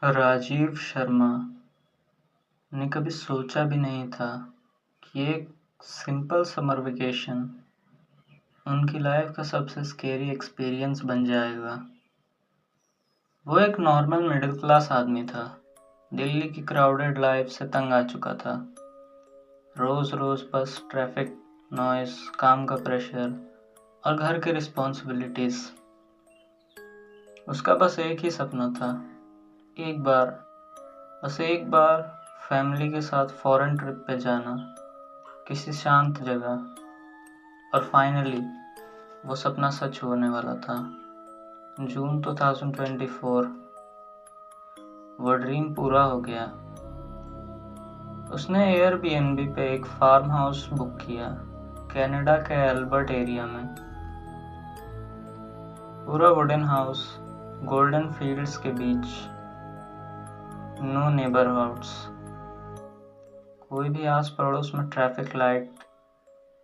राजीव शर्मा ने कभी सोचा भी नहीं था कि एक सिंपल समर वेकेशन उनकी लाइफ का सबसे स्केरी एक्सपीरियंस बन जाएगा। वो एक नॉर्मल मिडिल क्लास आदमी था। दिल्ली की क्राउडेड लाइफ से तंग आ चुका था। रोज रोज बस ट्रैफिक, नॉइस, काम का प्रेशर और घर की रिस्पॉन्सिबिलिटीज। उसका बस एक ही सपना था, एक बार फैमिली के साथ फॉरेन ट्रिप पे जाना, किसी शांत जगह। और फाइनली वो सपना सच होने वाला था। जून 2024 वो ड्रीम पूरा हो गया। उसने एयरबीएनबी पे एक फार्म हाउस बुक किया, कनाडा के एल्बर्ट एरिया में। पूरा वुडन हाउस, गोल्डन फील्ड्स के बीच, नो नेबरहुड्स, कोई भी आस पड़ोस में ट्रैफिक लाइट,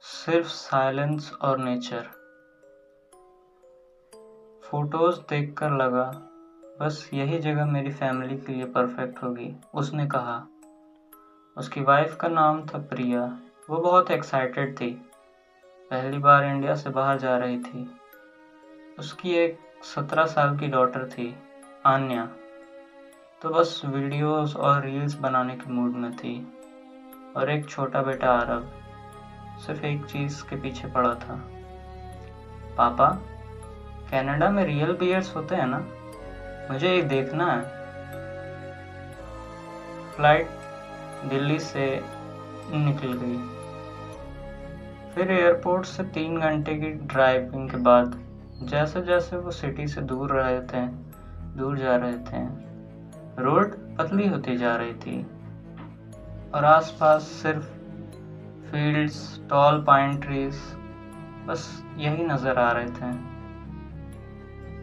सिर्फ साइलेंस और नेचर। फोटोज देखकर लगा बस यही जगह मेरी फैमिली के लिए परफेक्ट होगी, उसने कहा। उसकी वाइफ का नाम था प्रिया। वो बहुत एक्साइटेड थी, पहली बार इंडिया से बाहर जा रही थी। उसकी एक 17 साल की डॉटर थी, आन्या, तो बस वीडियोस और रील्स बनाने के मूड में थी। और एक छोटा बेटा आरव सिर्फ एक चीज़ के पीछे पड़ा था। पापा, कनाडा में रियल बियर्स होते हैं ना? मुझे एक देखना है। फ्लाइट दिल्ली से निकल गई। फिर एयरपोर्ट से 3 घंटे की ड्राइविंग के बाद जैसे जैसे वो सिटी से दूर जा रहे थे, रोड पतली होती जा रही थी और आसपास सिर्फ फील्ड्स, टॉल पाइन ट्रीज, बस यही नजर आ रहे थे।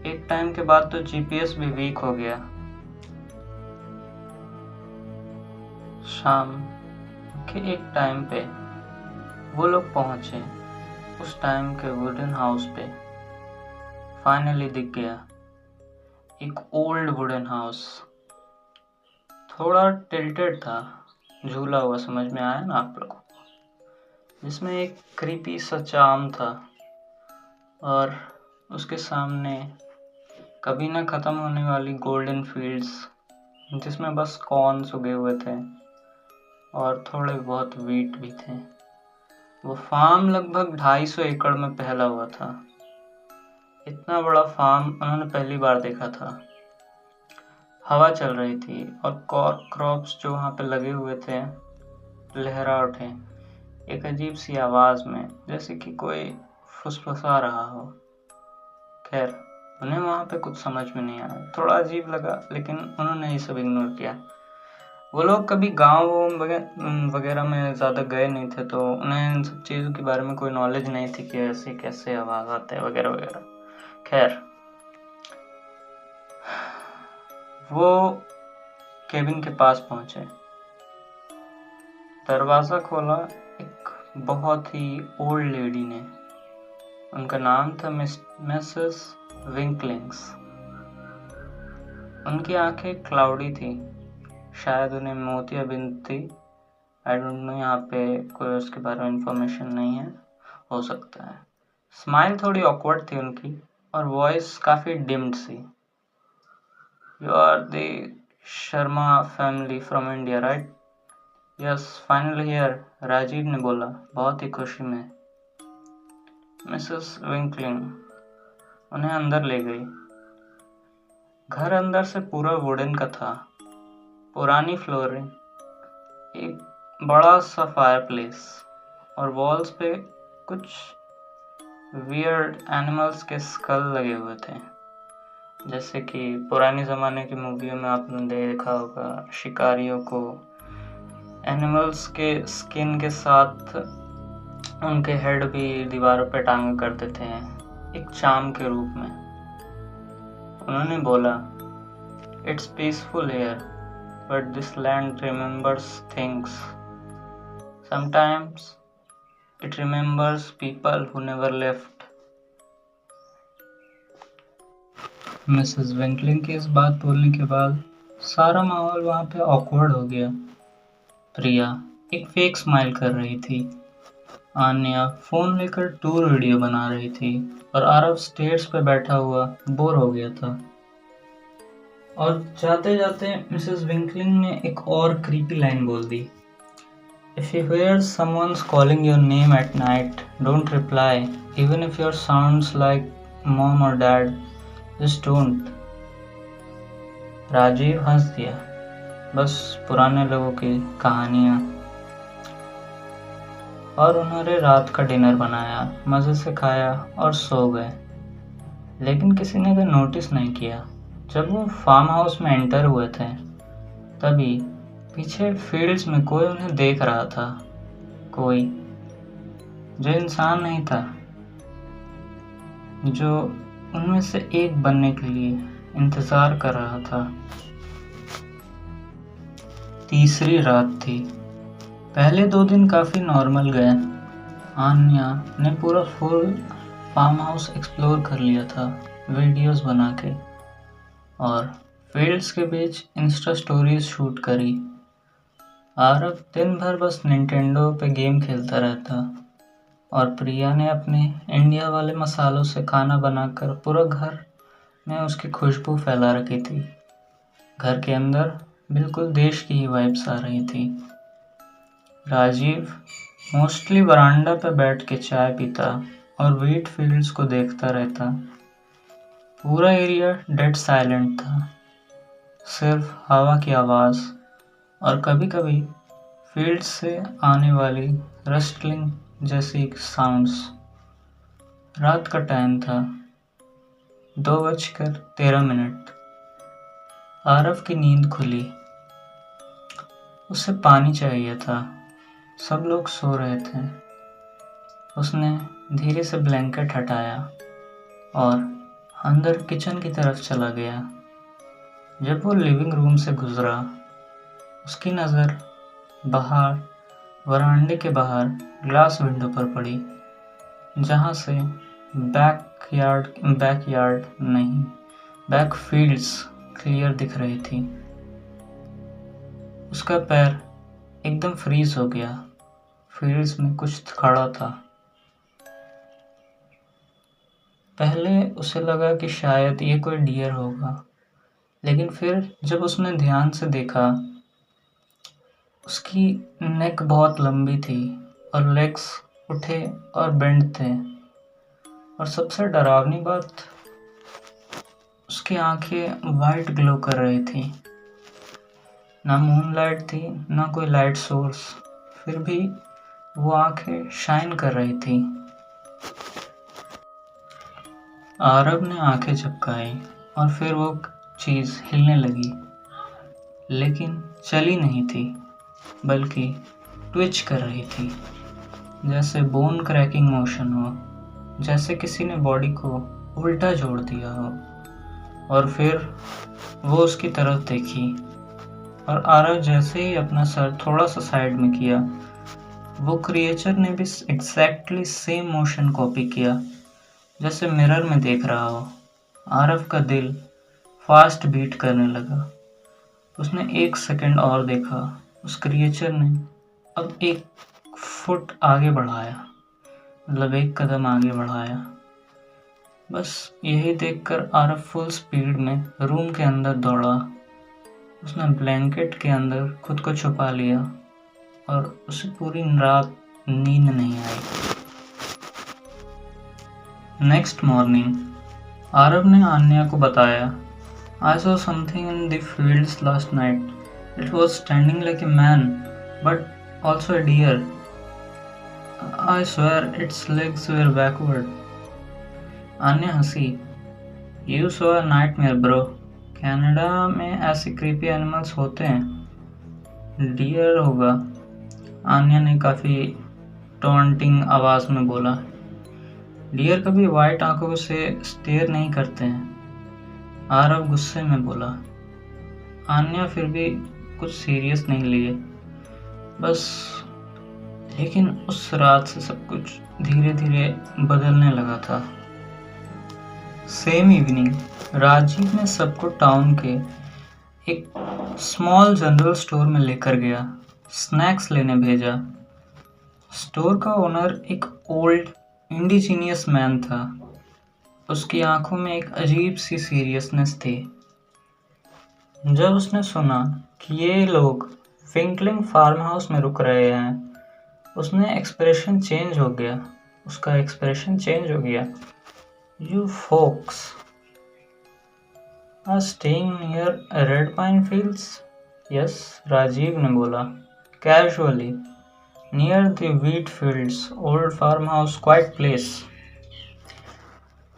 एक टाइम के बाद तो जीपीएस भी वीक हो गया। शाम के एक टाइम पे वो लोग पहुंचे, उस टाइम के वुडन हाउस पे। फाइनली दिख गया, एक ओल्ड वुडन हाउस। थोड़ा टिल्टेड था, झूला हुआ, समझ में आया ना आप लोगों को? जिसमें एक क्रीपी सा चार्म था और उसके सामने कभी ना खत्म होने वाली गोल्डन फील्ड्स, जिसमें बस कॉर्न्स उगे हुए थे और थोड़े बहुत वीट भी थे। वो फार्म लगभग 250 एकड़ में फैला हुआ था। इतना बड़ा फार्म उन्होंने पहली बार देखा था। हवा चल रही थी और क्रॉप्स जो वहाँ पे लगे हुए थे लहरा उठे एक अजीब सी आवाज में, जैसे कि कोई फुसफुसा रहा हो। खैर, उन्हें वहाँ पे कुछ समझ में नहीं आया, थोड़ा अजीब लगा, लेकिन उन्होंने ये सब इग्नोर किया। वो लोग कभी गांव वगैरह में ज़्यादा गए नहीं थे, तो उन्हें इन सब चीज़ों के बारे में कोई नॉलेज नहीं थी कि ऐसे कैसे आवाज़ आते हैं वगैरह वगैरह। खैर, वो केबिन के पास पहुंचे, दरवाज़ा खोला। एक बहुत ही ओल्ड लेडी ने, उनका नाम था मिसेस विंकलिंग्स। उनकी आंखें क्लाउडी थी, शायद उन्हें मोतियाबिंद थी। आई डोंट नो, यहाँ पे कोई उसके बारे में इंफॉर्मेशन नहीं है, हो सकता है। स्माइल थोड़ी ऑकवर्ड थी उनकी और वॉइस काफ़ी डिम्ड सी। You are the Sharma family from India, right? Yes, finally here, Rajiv ने बोला, बहुत ही खुशी में। मिसेस विंकलिंग उन्हें अंदर ले गई। घर अंदर से पूरा वुडन का था, पुरानी फ्लोरिंग, एक बड़ा सा फायरप्लेस और वॉल्स पे कुछ वियर्ड एनिमल्स के स्कल लगे हुए थे, जैसे कि पुराने ज़माने की मूवियों में आपने देखा होगा, शिकारियों को एनिमल्स के स्किन के साथ उनके हेड भी दीवारों पे टांगा करते थे, एक चार्म के रूप में। उन्होंने बोला, it's peaceful here, but this land remembers things. Sometimes it remembers people who never left. Mrs Winkling की इस बात बोलने के बाद सारा माहौल वहाँ पे ऑकवर्ड हो गया। प्रिया एक फेक स्माइल कर रही थी, आन्या फ़ोन लेकर टूर वीडियो बना रही थी और आरव स्टेयर्स पे बैठा हुआ बोर हो गया था। और जाते-जाते मिसेस विंकलिंग ने एक और क्रीपी लाइन बोल दी। If you hear someone's calling your name at night, don't reply, even if your sounds like mom or dad. Just don't. Rajiv हंस दिया। बस पुराने लोगों की कहानियाँ। और उन्होंने रात का डिनर बनाया, मज़े से खाया और सो गए। लेकिन किसी ने तो नोटिस नहीं किया। जब वो फार्म हाउस में एंटर हुए थे, तभी पीछे फील्ड्स में कोई उन्हें देख रहा था। कोई जो इंसान नहीं था, जो उनमें से एक बनने के लिए इंतज़ार कर रहा था। तीसरी रात थी। पहले 2 दिन काफ़ी नॉर्मल गए। आन्या ने पूरा फुल फार्म हाउस एक्सप्लोर कर लिया था, वीडियोस बना के, और फील्ड्स के बीच इंस्टा स्टोरीज शूट करी। आरव दिन भर बस निंटेंडो पे गेम खेलता रहता और प्रिया ने अपने इंडिया वाले मसालों से खाना बनाकर पूरा घर में उसकी खुशबू फैला रखी थी। घर के अंदर बिल्कुल देश की ही वाइब्स आ रही थी। राजीव मोस्टली वरांडा पे बैठ के चाय पीता और व्हीट फील्ड्स को देखता रहता। पूरा एरिया डेड साइलेंट था, सिर्फ हवा की आवाज़ और कभी-कभी फील्ड्स से आने वाली रस्टलिंग जैसी साउंड्स। रात का टाइम था, 2:13। आरव की नींद खुली। उसे पानी चाहिए था। सब लोग सो रहे थे। उसने धीरे से ब्लैंकेट हटाया और अंदर किचन की तरफ चला गया। जब वो लिविंग रूम से गुजरा, उसकी नज़र बाहर वरांडे के बाहर ग्लास विंडो पर पड़ी, जहाँ से बैक फील्ड्स क्लियर दिख रही थी। उसका पैर एकदम फ्रीज हो गया। फील्ड्स में कुछ खड़ा था। पहले उसे लगा कि शायद ये कोई डियर होगा, लेकिन फिर जब उसने ध्यान से देखा, उसकी नेक बहुत लंबी थी और लेग्स उठे और बेंड थे। और सबसे डरावनी बात, उसकी आंखें वाइट ग्लो कर रही थी। ना मूनलाइट थी, ना कोई लाइट सोर्स, फिर भी वो आंखें शाइन कर रही थी। आरव ने आंखें झपकाई और फिर वो चीज़ हिलने लगी, लेकिन चली नहीं थी, बल्कि ट्विच कर रही थी, जैसे बोन क्रैकिंग मोशन हो, जैसे किसी ने बॉडी को उल्टा जोड़ दिया हो। और फिर वो उसकी तरफ देखी और आरव जैसे ही अपना सर थोड़ा सा साइड में किया, वो क्रिएचर ने भी एग्जैक्टली सेम मोशन कॉपी किया, जैसे मिरर में देख रहा हो। आरव का दिल फास्ट बीट करने लगा। उसने 1 सेकंड और देखा। उस क्रिएचर ने अब 1 फुट आगे बढ़ाया, मतलब 1 कदम आगे बढ़ाया। बस यही देखकर आरव फुल स्पीड में रूम के अंदर दौड़ा। उसने ब्लैंकेट के अंदर खुद को छुपा लिया और उसे पूरी रात नींद नहीं आई। नेक्स्ट मॉर्निंग आरव ने आन्या को बताया, I saw something in the fields last night. It was standing like a man, but also a deer. I swear its legs were backward. Anya हंसी। You saw a nightmare, bro. Canada में ऐसे creepy animals होते हैं। Dear होगा, आन्या ने काफ़ी taunting आवाज़ में बोला। डियर कभी वाइट आंखों से स्टेयर नहीं करते हैं, आरव गुस्से में बोला। आन्या फिर भी कुछ सीरियस नहीं लिए, बस। लेकिन उस रात से सब कुछ धीरे धीरे बदलने लगा था। सेम इवनिंग राजीव ने सबको टाउन के एक स्मॉल जनरल स्टोर में लेकर गया, स्नैक्स लेने भेजा। स्टोर का ओनर एक ओल्ड इंडिजीनियस मैन था। उसकी आंखों में एक अजीब सी सीरियसनेस थी। जब उसने सुना कि ये लोग विंकलिंग फार्म हाउस में रुक रहे हैं, उसका एक्सप्रेशन चेंज हो गया। You folks are staying near Red Pine Fields? Yes, Rajiv ने बोला, casually. Near the wheat fields, old farmhouse, quiet place.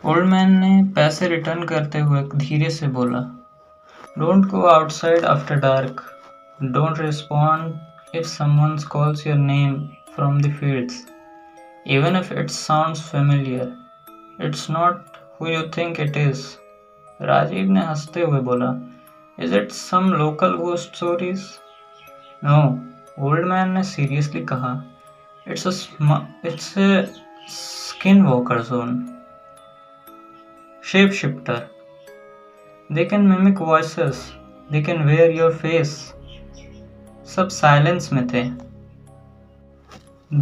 Old man ने पैसे रिटर्न करते हुए धीरे से बोला, Don't go outside after dark. Don't respond if someone calls your name from the fields. Even if it sounds familiar, it's not who you think it is. Rajiv ने हंसते हुए बोला, Is it some local ghost stories? No, old man ने seriously कहा, It's a skinwalker zone. Shapeshifter. They can mimic voices. They can wear your face. सब silence में थे.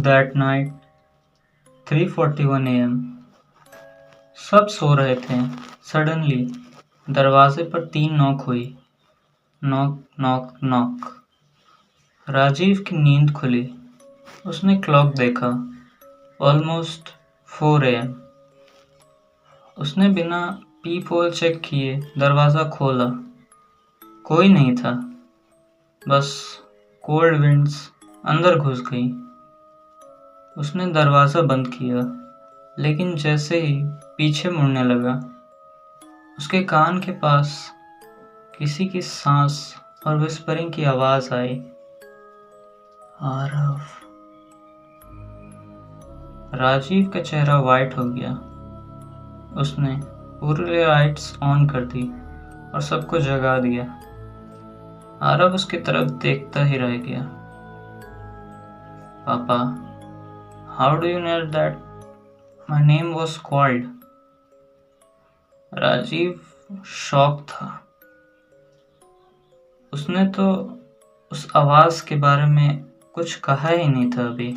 That night, 3:41 AM. सब सो रहे थे. Suddenly, दरवाजे पर 3 नॉक हुई. Knock knock knock. राजीव की नींद खुली. उसने क्लॉक देखा. Almost 4 AM. उसने बिना पीप होल चेक किए दरवाज़ा खोला. कोई नहीं था. बस कोल्ड विंड्स अंदर घुस गई. उसने दरवाज़ा बंद किया, लेकिन जैसे ही पीछे मुड़ने लगा, उसके कान के पास किसी की सांस और विस्परिंग की आवाज़ आई, आरव. राजीव का चेहरा वाइट हो गया. उसने पूरी लाइट्स ऑन कर दी और सबको जगा दिया. आरव उसकी तरफ देखता ही रह गया. पापा, how do you know that my name was called? Rajiv shock था. उसने तो उस आवाज़ के बारे में कुछ कहा ही नहीं था अभी.